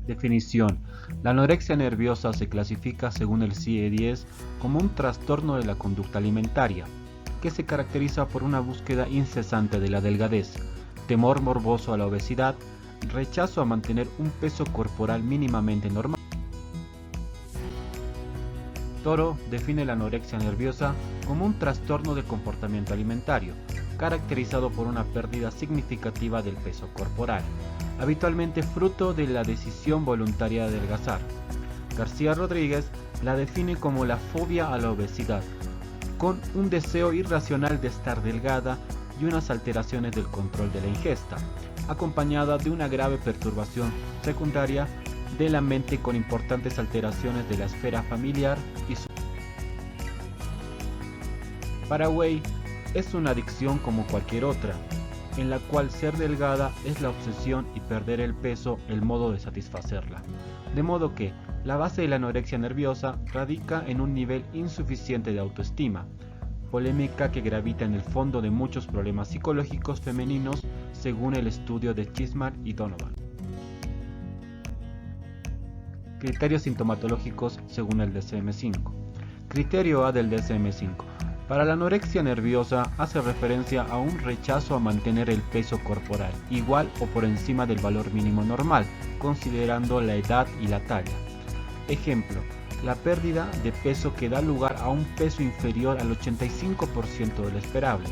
Definición. La anorexia nerviosa se clasifica según el CIE-10 como un trastorno de la conducta alimentaria, que se caracteriza por una búsqueda incesante de la delgadez, temor morboso a la obesidad, rechazo a mantener un peso corporal mínimamente normal. Toro define la anorexia nerviosa como un trastorno del comportamiento alimentario, caracterizado por una pérdida significativa del peso corporal, habitualmente fruto de la decisión voluntaria de adelgazar. García Rodríguez la define como la fobia a la obesidad, con un deseo irracional de estar delgada y unas alteraciones del control de la ingesta, acompañada de una grave perturbación secundaria de la mente con importantes alteraciones de la esfera familiar y social. Para Way, es una adicción como cualquier otra, en la cual ser delgada es la obsesión y perder el peso el modo de satisfacerla. De modo que la base de la anorexia nerviosa radica en un nivel insuficiente de autoestima, polémica que gravita en el fondo de muchos problemas psicológicos femeninos según el estudio de Chismar y Donovan. Criterios sintomatológicos según el DSM-5. Criterio A del DSM-5. Para la anorexia nerviosa hace referencia a un rechazo a mantener el peso corporal igual o por encima del valor mínimo normal, considerando la edad y la talla. Ejemplo, la pérdida de peso que da lugar a un peso inferior al 85% del esperable,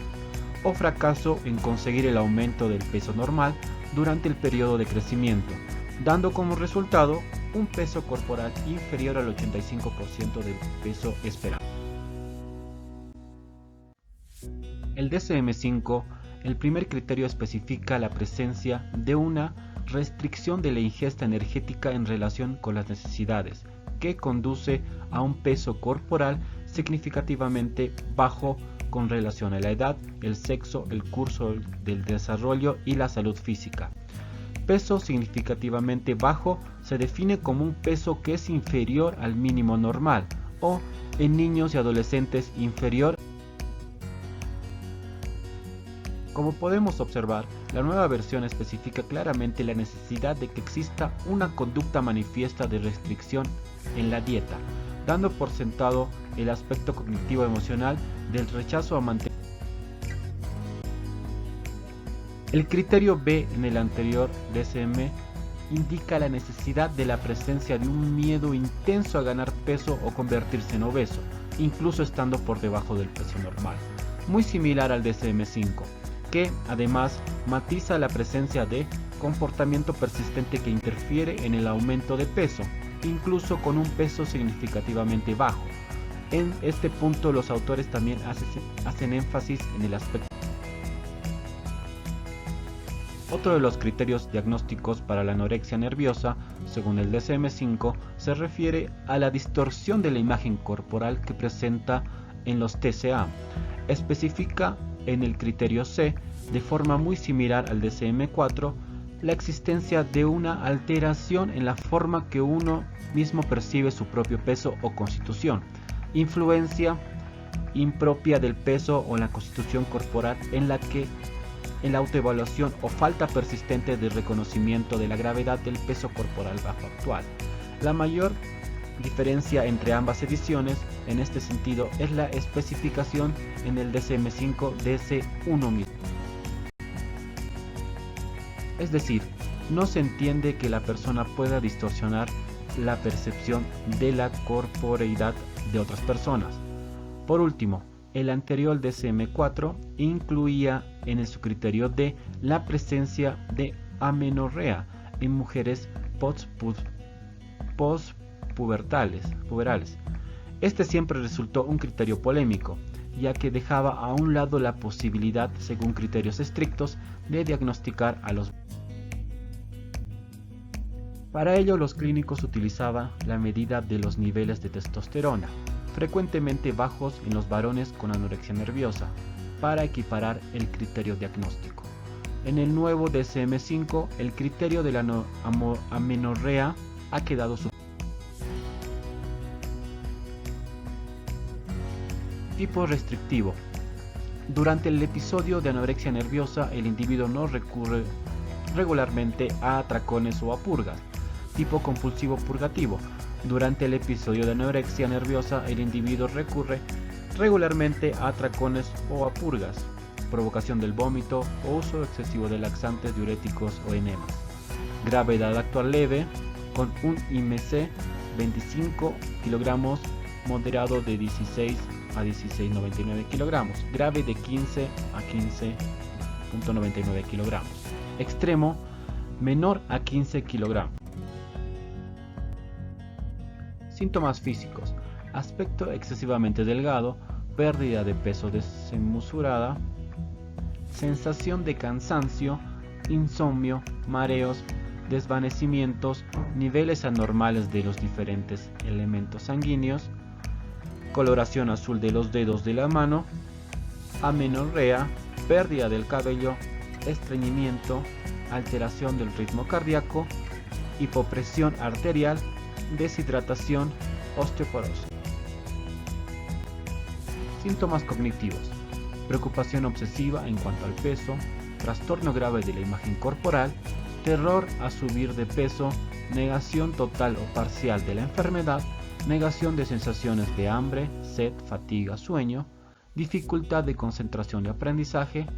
o fracaso en conseguir el aumento del peso normal durante el periodo de crecimiento, dando como resultado un peso corporal inferior al 85% del peso esperado. El DSM-5, el primer criterio especifica la presencia de una restricción de la ingesta energética en relación con las necesidades, que conduce a un peso corporal significativamente bajo con relación a la edad, el sexo, el curso del desarrollo y la salud física. Peso significativamente bajo se define como un peso que es inferior al mínimo normal o, en niños y adolescentes, inferior. Como podemos observar, la nueva versión especifica claramente la necesidad de que exista una conducta manifiesta de restricción en la dieta, dando por sentado el aspecto cognitivo-emocional del rechazo a mantener. El criterio B en el anterior DSM indica la necesidad de la presencia de un miedo intenso a ganar peso o convertirse en obeso, incluso estando por debajo del peso normal, muy similar al DSM-5, que además matiza la presencia de comportamiento persistente que interfiere en el aumento de peso, incluso con un peso significativamente bajo. En este punto los autores también hacen énfasis en el aspecto. Otro de los criterios diagnósticos para la anorexia nerviosa, según el DSM-5, se refiere a la distorsión de la imagen corporal que presenta en los TCA. Especifica en el criterio C, de forma muy similar al DSM-4, la existencia de una alteración en la forma que uno mismo percibe su propio peso o constitución, influencia impropia del peso o la constitución corporal en la que en la autoevaluación o falta persistente de reconocimiento de la gravedad del peso corporal bajo actual. La mayor diferencia entre ambas ediciones en este sentido es la especificación en el DSM-5 DS1 mismo. Es decir, no se entiende que la persona pueda distorsionar la percepción de la corporeidad de otras personas. Por último, el anterior DSM-4 incluía en su criterio D la presencia de amenorrea en mujeres postpuberales. Este siempre resultó un criterio polémico, ya que dejaba a un lado la posibilidad, según criterios estrictos, de diagnosticar a los. Para ello, los clínicos utilizaban la medida de los niveles de testosterona, frecuentemente bajos en los varones con anorexia nerviosa, para equiparar el criterio diagnóstico. En el nuevo DSM-5, el criterio de la amenorrea ha quedado su tipo restrictivo. Durante el episodio de anorexia nerviosa, el individuo no recurre regularmente a atracones o a purgas. Tipo compulsivo purgativo. Durante el episodio de anorexia nerviosa, el individuo recurre regularmente a atracones o a purgas, provocación del vómito o uso excesivo de laxantes, diuréticos o enemas. Gravedad actual leve, con un IMC 25 kg, moderado de 16 a 16,99 kg, grave de 15 a 15,99 kg, extremo menor a 15 kg. Síntomas físicos: aspecto excesivamente delgado, pérdida de peso desmesurada, sensación de cansancio, insomnio, mareos, desvanecimientos, niveles anormales de los diferentes elementos sanguíneos, coloración azul de los dedos de la mano, amenorrea, pérdida del cabello, estreñimiento, alteración del ritmo cardíaco, hipopresión arterial, deshidratación, osteoporosis. Síntomas cognitivos: preocupación obsesiva en cuanto al peso, trastorno grave de la imagen corporal, terror a subir de peso, negación total o parcial de la enfermedad, negación de sensaciones de hambre, sed, fatiga, sueño, dificultad de concentración y aprendizaje,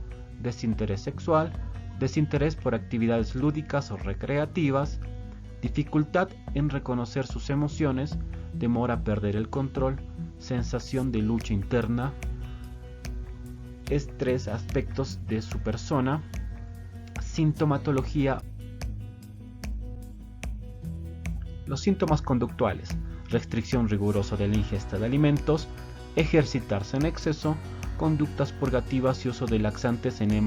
desinterés sexual, desinterés por actividades lúdicas o recreativas, dificultad en reconocer sus emociones, temor a perder el control, sensación de lucha interna, estrés, aspectos de su persona, sintomatología. Los síntomas conductuales: restricción rigurosa de la ingesta de alimentos, ejercitarse en exceso, conductas purgativas y uso de laxantes, enema.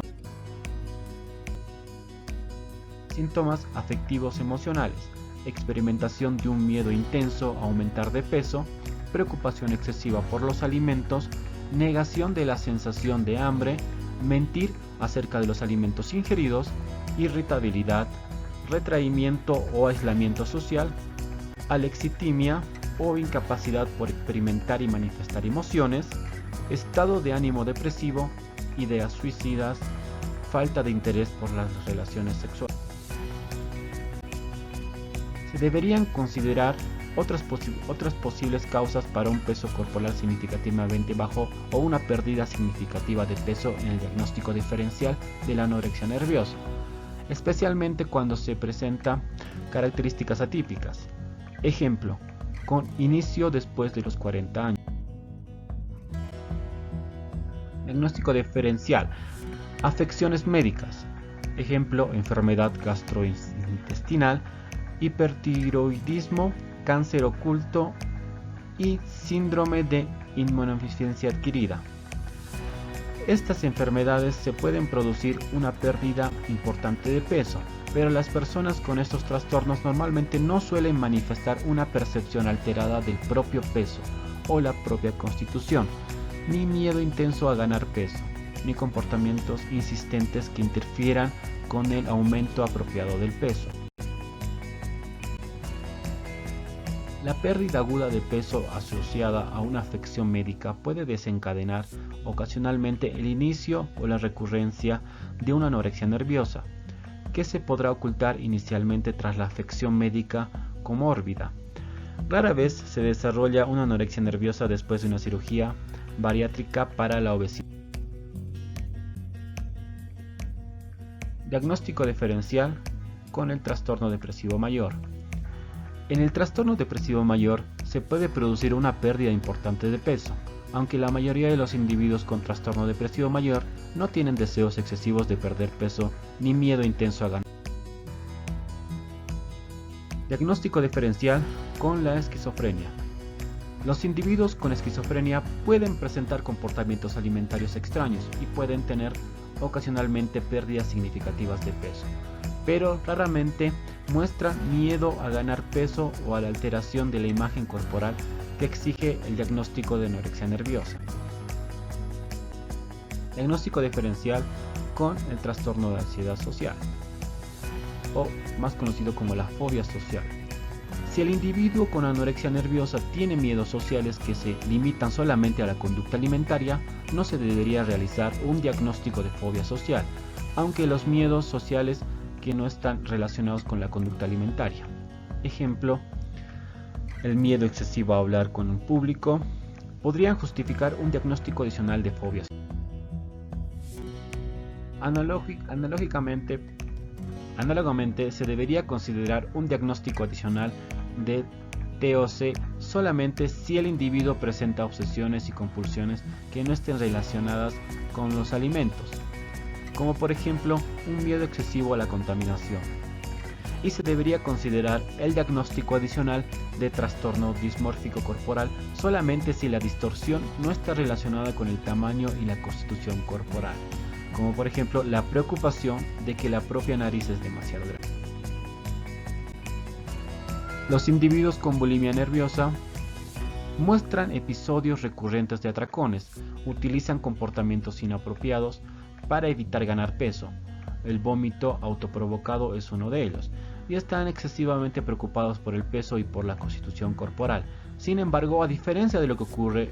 Síntomas afectivos emocionales: experimentación de un miedo intenso a aumentar de peso, preocupación excesiva por los alimentos, negación de la sensación de hambre, mentir acerca de los alimentos ingeridos, irritabilidad, retraimiento o aislamiento social, alexitimia o incapacidad por experimentar y manifestar emociones, estado de ánimo depresivo, ideas suicidas, falta de interés por las relaciones sexuales. Se deberían considerar otras posibles causas para un peso corporal significativamente bajo o una pérdida significativa de peso en el diagnóstico diferencial de la anorexia nerviosa, especialmente cuando se presentan características atípicas. Ejemplo, con inicio después de los 40 años. Diagnóstico diferencial: afecciones médicas. Ejemplo, enfermedad gastrointestinal, hipertiroidismo, cáncer oculto y síndrome de inmunodeficiencia adquirida. Estas enfermedades se pueden producir una pérdida importante de peso, pero las personas con estos trastornos normalmente no suelen manifestar una percepción alterada del propio peso o la propia constitución, ni miedo intenso a ganar peso, ni comportamientos insistentes que interfieran con el aumento apropiado del peso. La pérdida aguda de peso asociada a una afección médica puede desencadenar ocasionalmente el inicio o la recurrencia de una anorexia nerviosa, que se podrá ocultar inicialmente tras la afección médica comórbida. Rara vez se desarrolla una anorexia nerviosa después de una cirugía bariátrica para la obesidad. Diagnóstico diferencial con el trastorno depresivo mayor. En el trastorno depresivo mayor se puede producir una pérdida importante de peso, aunque la mayoría de los individuos con trastorno depresivo mayor no tienen deseos excesivos de perder peso ni miedo intenso a ganar. Diagnóstico diferencial con la esquizofrenia. Los individuos con esquizofrenia pueden presentar comportamientos alimentarios extraños y pueden tener ocasionalmente pérdidas significativas de peso, pero raramente muestran miedo a ganar peso o a la alteración de la imagen corporal que exige el diagnóstico de anorexia nerviosa. Diagnóstico diferencial con el trastorno de ansiedad social, o más conocido como la fobia social. Si el individuo con anorexia nerviosa tiene miedos sociales que se limitan solamente a la conducta alimentaria, no se debería realizar un diagnóstico de fobia social, aunque los miedos sociales que no están relacionados con la conducta alimentaria. Ejemplo, el miedo excesivo a hablar con un público, podrían justificar un diagnóstico adicional de fobia. Análogamente, se debería considerar un diagnóstico adicional de TOC solamente si el individuo presenta obsesiones y compulsiones que no estén relacionadas con los alimentos, como por ejemplo un miedo excesivo a la contaminación. Y se debería considerar el diagnóstico adicional de trastorno dismórfico corporal solamente si la distorsión no está relacionada con el tamaño y la constitución corporal, como por ejemplo la preocupación de que la propia nariz es demasiado grande. Los individuos con bulimia nerviosa muestran episodios recurrentes de atracones, utilizan comportamientos inapropiados para evitar ganar peso. El vómito autoprovocado es uno de ellos, y están excesivamente preocupados por el peso y por la constitución corporal. Sin embargo, a diferencia de lo que ocurre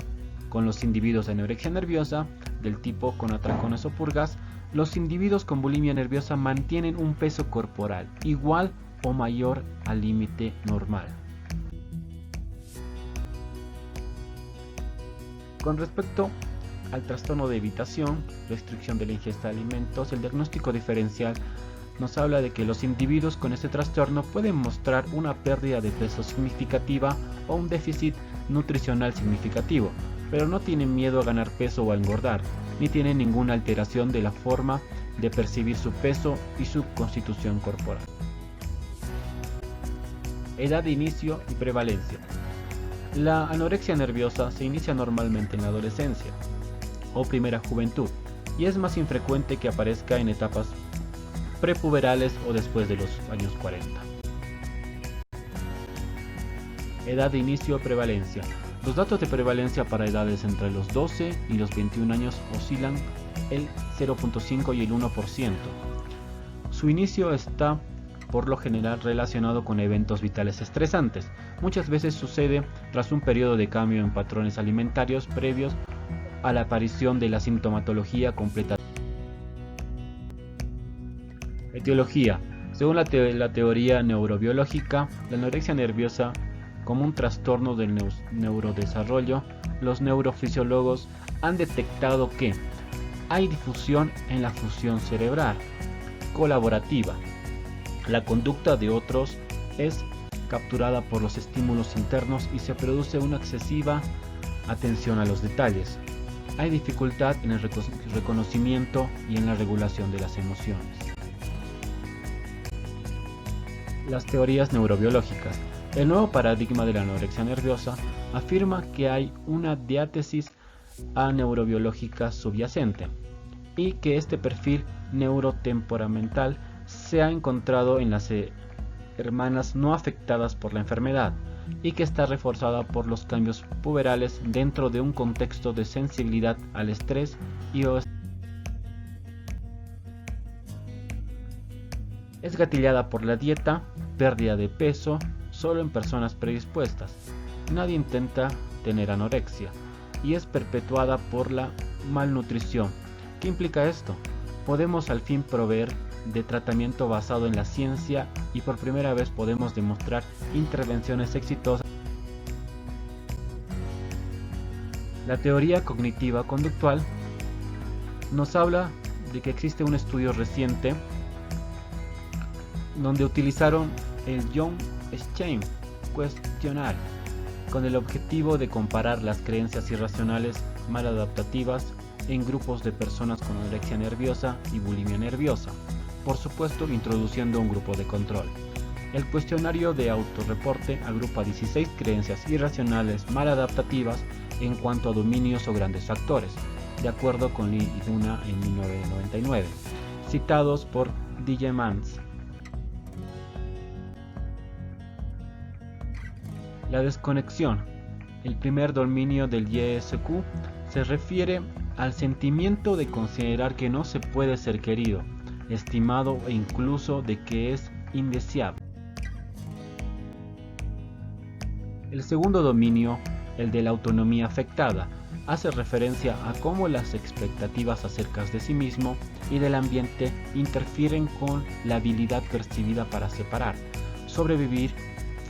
con los individuos de anorexia nerviosa, del tipo con atracones o purgas, los individuos con bulimia nerviosa mantienen un peso corporal igual o mayor al límite normal. Con respecto al trastorno de evitación, restricción de la ingesta de alimentos, el diagnóstico diferencial nos habla de que los individuos con este trastorno pueden mostrar una pérdida de peso significativa o un déficit nutricional significativo, pero no tienen miedo a ganar peso o a engordar, ni tienen ninguna alteración de la forma de percibir su peso y su constitución corporal. Edad de inicio y prevalencia. La anorexia nerviosa se inicia normalmente en la adolescencia o primera juventud y es más infrecuente que aparezca en etapas prepuberales o después de los años 40. Edad de inicio o prevalencia. Los datos de prevalencia para edades entre los 12 y los 21 años oscilan el 0.5 y el 1%. Su inicio está por lo general relacionado con eventos vitales estresantes. Muchas veces sucede tras un periodo de cambio en patrones alimentarios previos a la aparición de la sintomatología completa. Etiología. Según la teoría neurobiológica, la anorexia nerviosa como un trastorno del neurodesarrollo, los neurofisiólogos han detectado que hay difusión en la función cerebral colaborativa. La conducta de otros es capturada por los estímulos internos y se produce una excesiva atención a los detalles. Hay dificultad en el reconocimiento y en la regulación de las emociones. Las teorías neurobiológicas. El nuevo paradigma de la anorexia nerviosa afirma que hay una diátesis aneurobiológica subyacente y que este perfil neurotemperamental se ha encontrado en las hermanas no afectadas por la enfermedad y que está reforzada por los cambios puberales dentro de un contexto de sensibilidad al estrés y es gatillada por la dieta, pérdida de peso, solo en personas predispuestas. Nadie intenta tener anorexia y es perpetuada por la malnutrición. ¿Qué implica esto? Podemos al fin proveer de tratamiento basado en la ciencia y por primera vez podemos demostrar intervenciones exitosas. La teoría cognitiva conductual nos habla de que existe un estudio reciente donde utilizaron el Young-Scheme Questionnaire con el objetivo de comparar las creencias irracionales maladaptativas en grupos de personas con anorexia nerviosa y bulimia nerviosa, por supuesto introduciendo un grupo de control. El cuestionario de autorreporte agrupa 16 creencias irracionales maladaptativas en cuanto a dominios o grandes factores, de acuerdo con Lee y Duna en 1999, citados por DJ Mans. La desconexión. El primer dominio del YSQ se refiere al sentimiento de considerar que no se puede ser querido, estimado e incluso de que es indeseable. El segundo dominio, el de la autonomía afectada, hace referencia a cómo las expectativas acerca de sí mismo y del ambiente interfieren con la habilidad percibida para separar, sobrevivir,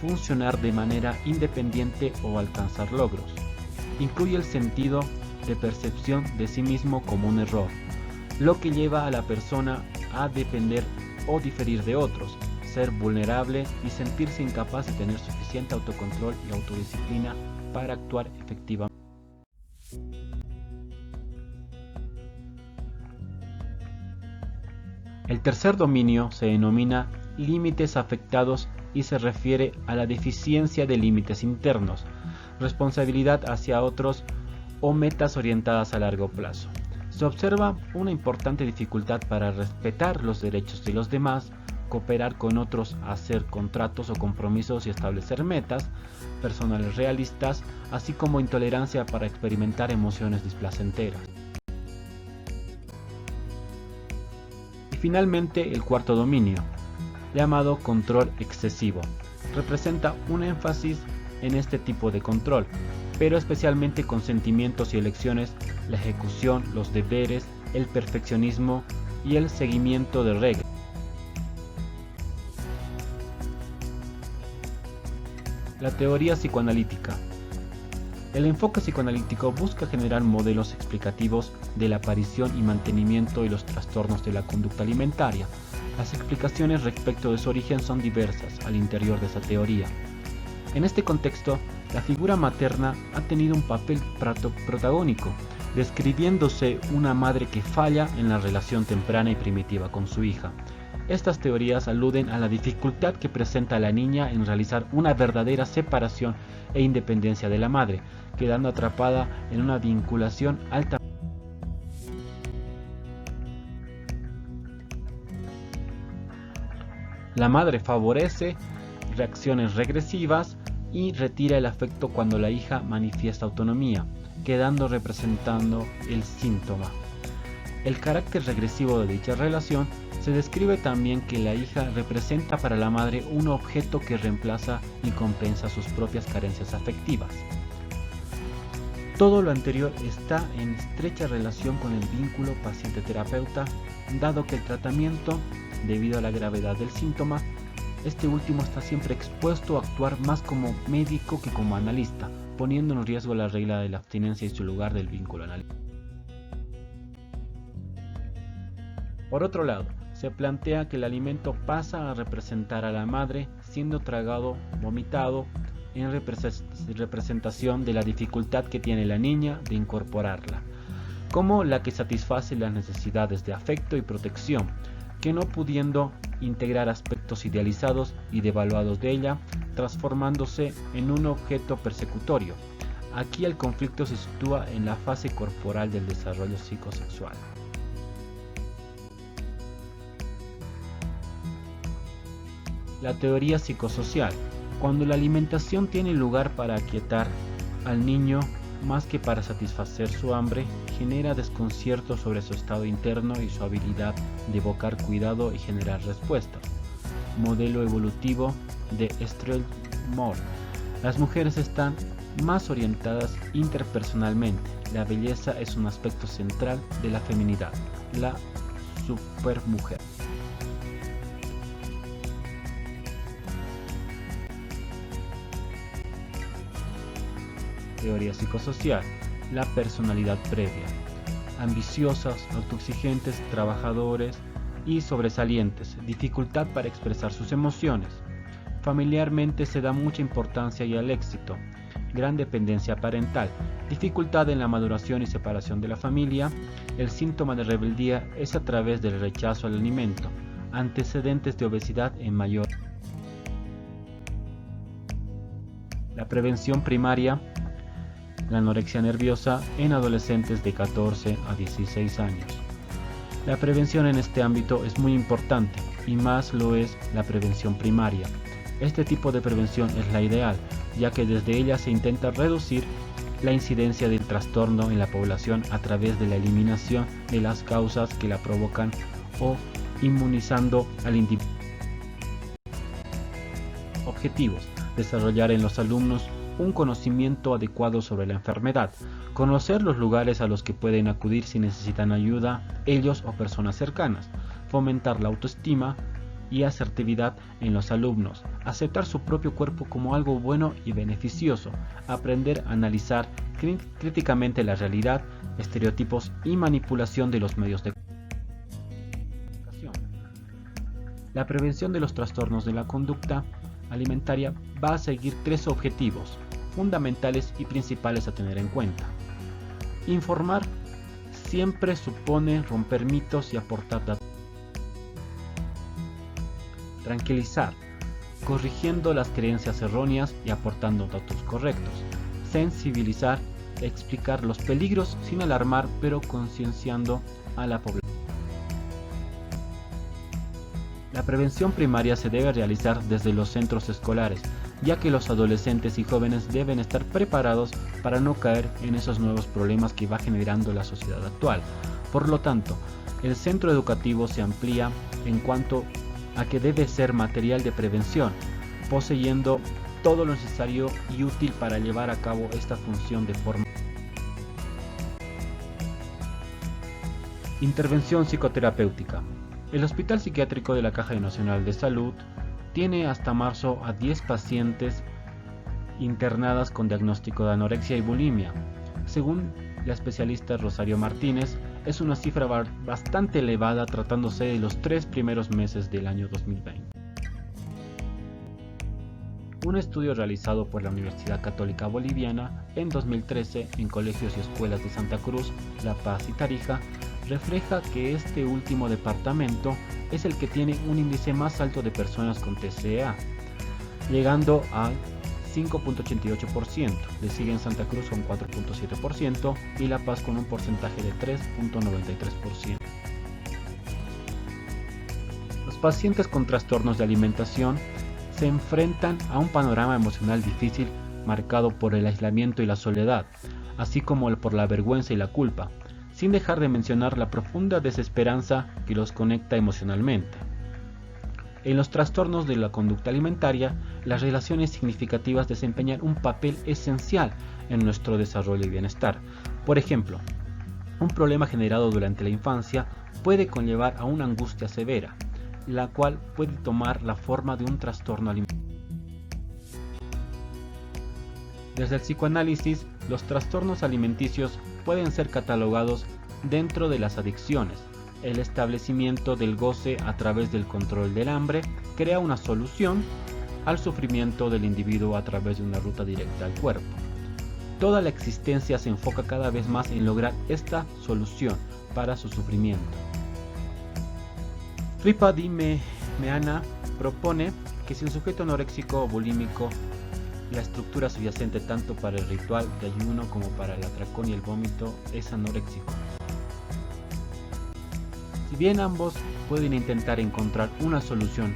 funcionar de manera independiente o alcanzar logros. Incluye el sentido de percepción de sí mismo como un error, lo que lleva a la persona a depender o diferir de otros, ser vulnerable y sentirse incapaz de tener suficiente autocontrol y autodisciplina para actuar efectivamente. El tercer dominio se denomina límites afectados y se refiere a la deficiencia de límites internos, responsabilidad hacia otros o metas orientadas a largo plazo. Se observa una importante dificultad para respetar los derechos de los demás, cooperar con otros, hacer contratos o compromisos y establecer metas personales realistas, así como intolerancia para experimentar emociones displacenteras. Y finalmente el cuarto dominio, llamado control excesivo, representa un énfasis en este tipo de control, pero especialmente con sentimientos y elecciones, la ejecución, los deberes, el perfeccionismo y el seguimiento de reglas. La teoría psicoanalítica. El enfoque psicoanalítico busca generar modelos explicativos de la aparición y mantenimiento de los trastornos de la conducta alimentaria. Las explicaciones respecto de su origen son diversas al interior de esa teoría. En este contexto, la figura materna ha tenido un papel protagónico, describiéndose una madre que falla en la relación temprana y primitiva con su hija. Estas teorías aluden a la dificultad que presenta la niña en realizar una verdadera separación e independencia de la madre, quedando atrapada en una vinculación altamente. La madre favorece reacciones regresivas y retira el afecto cuando la hija manifiesta autonomía, quedando representando el síntoma. El carácter regresivo de dicha relación se describe también que la hija representa para la madre un objeto que reemplaza y compensa sus propias carencias afectivas. Todo lo anterior está en estrecha relación con el vínculo paciente-terapeuta, dado que el tratamiento, debido a la gravedad del síntoma, este último está siempre expuesto a actuar más como médico que como analista, poniendo en riesgo la regla de la abstinencia y su lugar del vínculo analítico. Por otro lado, se plantea que el alimento pasa a representar a la madre siendo tragado, vomitado, en representación de la dificultad que tiene la niña de incorporarla, como la que satisface las necesidades de afecto y protección, que no pudiendo integrar aspectos idealizados y devaluados de ella, transformándose en un objeto persecutorio. Aquí el conflicto se sitúa en la fase corporal del desarrollo psicosexual. La teoría psicosocial. Cuando la alimentación tiene lugar para aquietar al niño más que para satisfacer su hambre, genera desconcierto sobre su estado interno y su habilidad de evocar cuidado y generar respuestas. Modelo evolutivo de Estrell-Moore. Las mujeres están más orientadas interpersonalmente. La belleza es un aspecto central de la feminidad, la supermujer. Teoría psicosocial. La personalidad previa. Ambiciosas, autoexigentes, trabajadores y sobresalientes. Dificultad para expresar sus emociones. Familiarmente se da mucha importancia y al éxito. Gran dependencia parental. Dificultad en la maduración y separación de la familia. El síntoma de rebeldía es a través del rechazo al alimento. Antecedentes de obesidad en mayor. La prevención primaria. La anorexia nerviosa en adolescentes de 14 a 16 años. La prevención en este ámbito es muy importante y más lo es la prevención primaria. Este tipo de prevención es la ideal, ya que desde ella se intenta reducir la incidencia del trastorno en la población a través de la eliminación de las causas que la provocan o inmunizando al individuo. Objetivos: desarrollar en los alumnos un conocimiento adecuado sobre la enfermedad, conocer los lugares a los que pueden acudir si necesitan ayuda, ellos o personas cercanas, fomentar la autoestima y asertividad en los alumnos, aceptar su propio cuerpo como algo bueno y beneficioso, aprender a analizar críticamente la realidad, estereotipos y manipulación de los medios de comunicación. La prevención de los trastornos de la conducta alimentaria va a seguir tres objetivos fundamentales y principales a tener en cuenta. Informar siempre supone romper mitos y aportar datos. Tranquilizar, corrigiendo las creencias erróneas y aportando datos correctos. Sensibilizar, explicar los peligros sin alarmar, pero concienciando a la población. La prevención primaria se debe realizar desde los centros escolares, ya que los adolescentes y jóvenes deben estar preparados para no caer en esos nuevos problemas que va generando la sociedad actual. Por lo tanto, el centro educativo se amplía en cuanto a que debe ser material de prevención, poseyendo todo lo necesario y útil para llevar a cabo esta función de forma. Intervención psicoterapéutica. El Hospital Psiquiátrico de la Caja Nacional de Salud tiene hasta marzo a 10 pacientes internadas con diagnóstico de anorexia y bulimia. Según la especialista Rosario Martínez, es una cifra bastante elevada tratándose de los 3 primeros meses del año 2020. Un estudio realizado por la Universidad Católica Boliviana en 2013 en colegios y escuelas de Santa Cruz, La Paz y Tarija refleja que este último departamento es el que tiene un índice más alto de personas con TCA, llegando al 5.88%, le siguen Santa Cruz con 4.7% y La Paz con un porcentaje de 3.93%. Los pacientes con trastornos de alimentación se enfrentan a un panorama emocional difícil marcado por el aislamiento y la soledad, así como por la vergüenza y la culpa, sin dejar de mencionar la profunda desesperanza que los conecta emocionalmente. En los trastornos de la conducta alimentaria, las relaciones significativas desempeñan un papel esencial en nuestro desarrollo y bienestar. Por ejemplo, un problema generado durante la infancia puede conllevar a una angustia severa, la cual puede tomar la forma de un trastorno alimentario. Desde el psicoanálisis, los trastornos alimenticios pueden ser catalogados dentro de las adicciones. El establecimiento del goce a través del control del hambre crea una solución al sufrimiento del individuo a través de una ruta directa al cuerpo. Toda la existencia se enfoca cada vez más en lograr esta solución para su sufrimiento. Tripa-Di-Meana propone que si el sujeto anoréxico o bulímico, la estructura subyacente tanto para el ritual de ayuno como para el atracón y el vómito es anoréxico. Si bien ambos pueden intentar encontrar una solución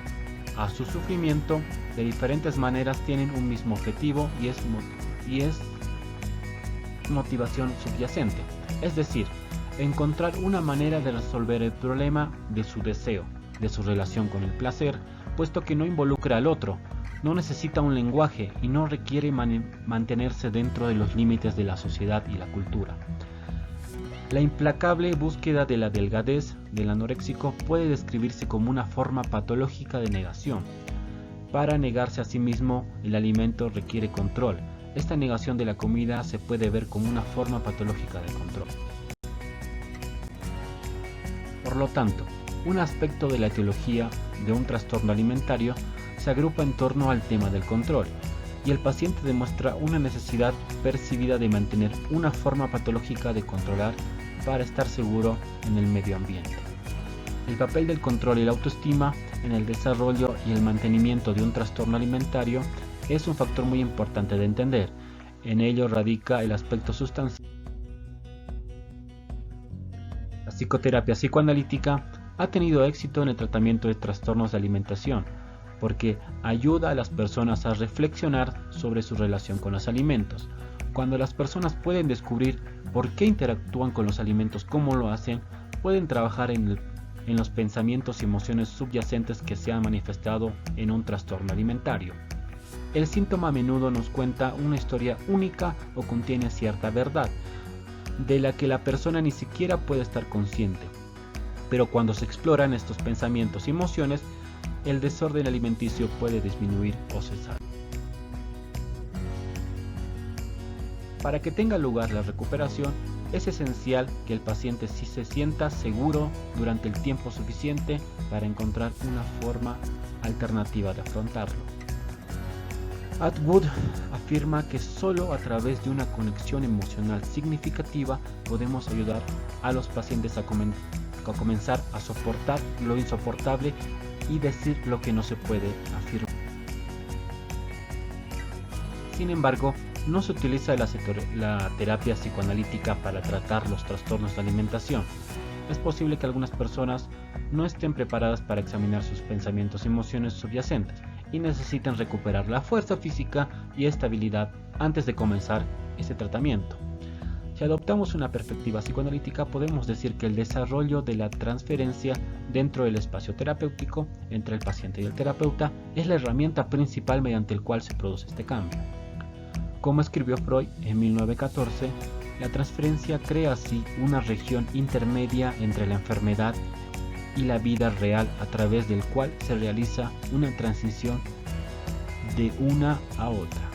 a su sufrimiento, de diferentes maneras tienen un mismo objetivo y es motivación subyacente, es decir, encontrar una manera de resolver el problema de su deseo, de su relación con el placer, puesto que no involucra al otro, no necesita un lenguaje y no requiere mantenerse dentro de los límites de la sociedad y la cultura. La implacable búsqueda de la delgadez del anoréxico puede describirse como una forma patológica de negación. Para negarse a sí mismo, el alimento requiere control. Esta negación de la comida se puede ver como una forma patológica de control. Por lo tanto, un aspecto de la etiología de un trastorno alimentario se agrupa en torno al tema del control, y el paciente demuestra una necesidad percibida de mantener una forma patológica de controlar para estar seguro en el medio ambiente. El papel del control y la autoestima en el desarrollo y el mantenimiento de un trastorno alimentario es un factor muy importante de entender. En ello radica el aspecto sustancial. La psicoterapia psicoanalítica ha tenido éxito en el tratamiento de trastornos de alimentación, porque ayuda a las personas a reflexionar sobre su relación con los alimentos, Cuando las personas pueden descubrir por qué interactúan con los alimentos, cómo lo hacen, pueden trabajar en los pensamientos y emociones subyacentes que se han manifestado en un trastorno alimentario. El síntoma a menudo nos cuenta una historia única o contiene cierta verdad, de la que la persona ni siquiera puede estar consciente. Pero cuando se exploran estos pensamientos y emociones, el desorden alimenticio puede disminuir o cesar. Para que tenga lugar la recuperación, es esencial que el paciente sí se sienta seguro durante el tiempo suficiente para encontrar una forma alternativa de afrontarlo. Atwood afirma que solo a través de una conexión emocional significativa podemos ayudar a los pacientes a comenzar a soportar lo insoportable y decir lo que no se puede afirmar. Sin embargo, no se utiliza la terapia psicoanalítica para tratar los trastornos de alimentación. Es posible que algunas personas no estén preparadas para examinar sus pensamientos y emociones subyacentes y necesiten recuperar la fuerza física y estabilidad antes de comenzar ese tratamiento. Si adoptamos una perspectiva psicoanalítica, podemos decir que el desarrollo de la transferencia dentro del espacio terapéutico entre el paciente y el terapeuta es la herramienta principal mediante el cual se produce este cambio. Como escribió Freud en 1914, la transferencia crea así una región intermedia entre la enfermedad y la vida real a través del cual se realiza una transición de una a otra.